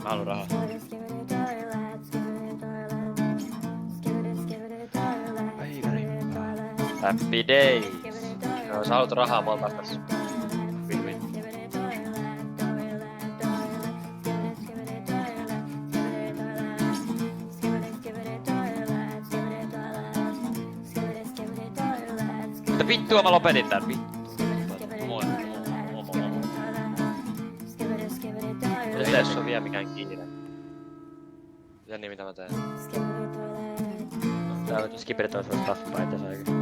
Mä haluun rahaa. Happy days. No, sä haluat rahaa, mä oon takas. Win-win. Mitä vittua mä lopetin tän? Moi. Ei tässä oo vielä mikään kiire. Ja niin mitä mä teen? Tää on skiperit ois vois tappaa itse oikein.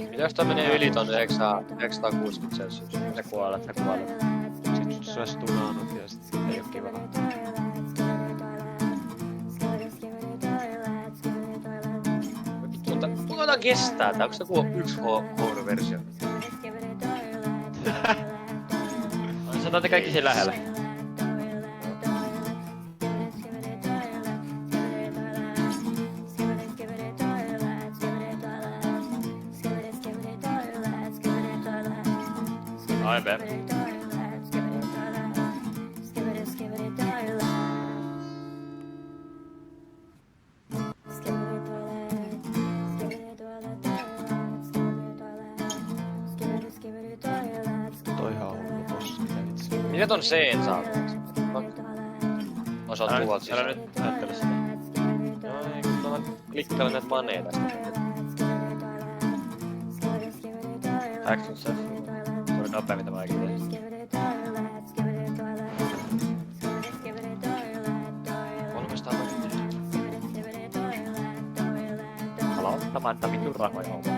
Mitä jos tää menee yli ton 960 celsius? Sä kuolet. Sit sä stunaanut ja sit ei oo kiva. Kuinka tää kestää? Tää onks joku 1H-versio? Sä ootte kaikki siinä lähellä. Aivan. Toihan on hullu bossi, mitä vitsi. Mitä ton C:n saa? Mä saan tuolta sisään. Älä nyt ajattele sitä. No ei, kun mä klikkailen näitä maneja tästä. Action Self. Se oli nopea mitä mä oikein tein. Aloittamaan tää vitun rahoja homma.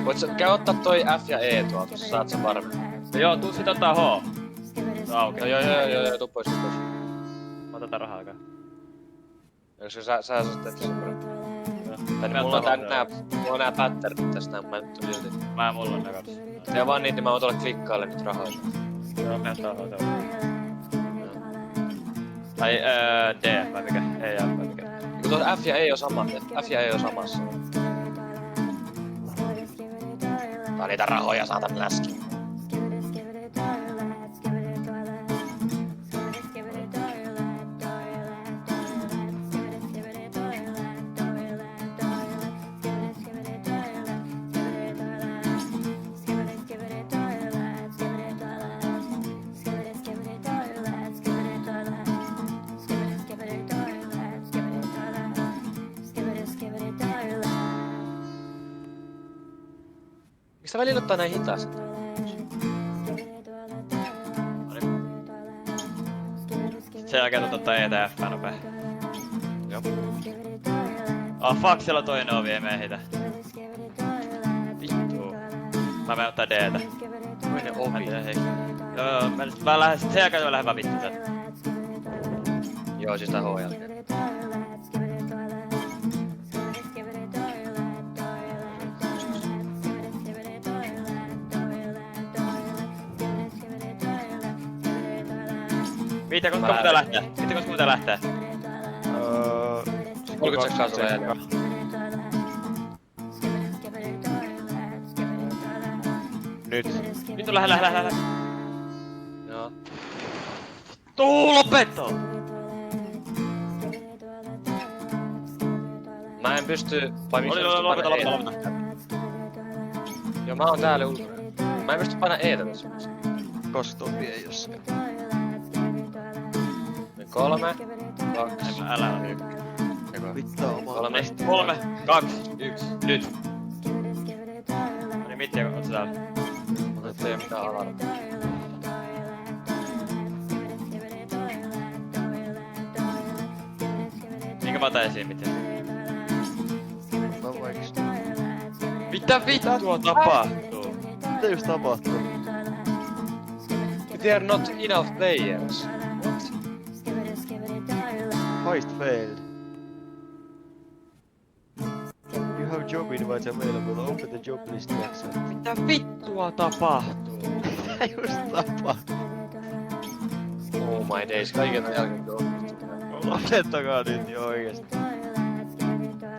Voit sä käy ottaa toi F ja E tuolta, jos saat sen varmin. No joo, tuu sit ottaa H. Se on auki. Joo, tuu pois. Mä otan tää rahaa kai. Jos sä saat tehdä sen varmin. Tänne Mulla on nää patternit tästä näin, mä nyt tuli silti. Mulla on nää kaksi. Ja vaan niin mä voin tuolla klikkailla nyt rahoja. Joo, mä ottaa H. Tai D vai mikä? Ei vai mikä? Kun tuo F ja E on sama, F ja E on samassa. Tää on niitä rahoja, saatan läski. Miksi sä välillä ottaa näin hitaasti? Sen jälkeen ottaa E tai F nopea. Joo. Oh fuck, siellä on toinen ovi, ei mene hitä. Vittu. Mä menen ottaa D:tä. Toinen ovi. Joo, mä lähden sen jälkeen mä lähden vaan vittu tän. Joo, siis tää H jälkeen. Viitä, koska pitää lähteä? 30 sekkaa sulle jäljellä. Nyt. Vittu lähde. Joo. Tuu lopettaa! Mä en pysty... Vai miksi Lopeta. Joo, mä oon täällä ulkona. Mä en pysty painaa Etä tässä. Kostopi ei jossain. 3, 2, Älä. Vittaa omaa. 3, 2, 1, nyt! No niin, mittiä, oot sä täällä? Mutta ei oo mitään alarmia. Minkä mä otan esiin mittiä? Mä vaiks. Mitä vittua tapahtuu? Mitä just tapahtuu? There are not enough players. What? Heist failed. You have job invites available. Open the job list website. Mitä vittua tapahtuu? Mitä just tapahtuu? Oh my days, kaiken on jälkeen kun on. Lopettakaa nyt jo oikeesti.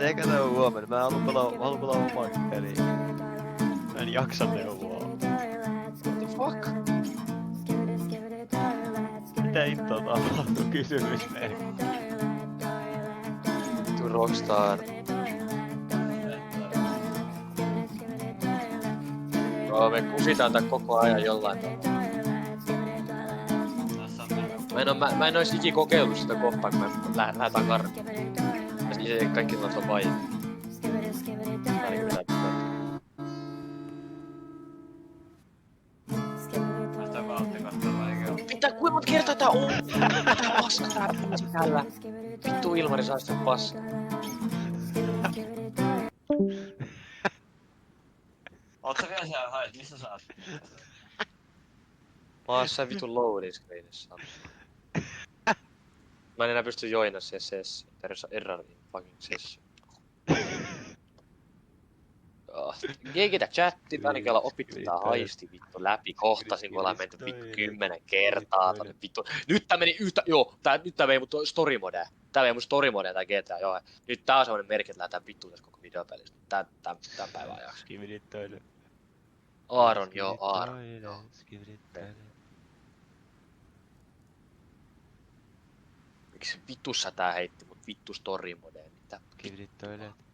Teekö tää huomenna? Mä haluan pelaa omaa peliä. Mä en jaksa neuvoa. What the fuck? Mitä hittoa tapahtuu? Kysymysmerkki. Vittu Rockstar. Joo, me kusitaan tää koko ajan jollain tavalla. Mä en ois ikin kokeillut sitä kohtaa, kun me lähdetään karkuun. Ja siis kaikki on vaihe. Ainakin mitä pitää. Mitä, kuinka monta kertaa tää on? Tää paska tää biisi täällä. Vittu Ilmari saa sitä paskaa. Ootko vielä siellä hait? Missä sä oot? Mä oon jossain vitun loading screenissä. Mä en enää pysty joina siihen sessioon. Erroriin fucking sessioon. Jeikitä chatti, ainakin ollaan opittu tää haisti vittu läpi. Kohtasin, kun ollaan menty vittu 10 kertaa tonne vittu. Nyt tää meni yhtä, joo, nyt tää vei mun story modea. Tää vei mun story modea tää GTA, joo. Nyt tää on semmonen merkki, että lähdetään vittuun tässä koko videopelistä. Tän päivän ajaksi. Skibidittoilet. Aaron, joo, Aaron. Skibidittoilet. Miksi vitussa tää heitti mut vittu story modeen? Mitä? Skibidittoilet.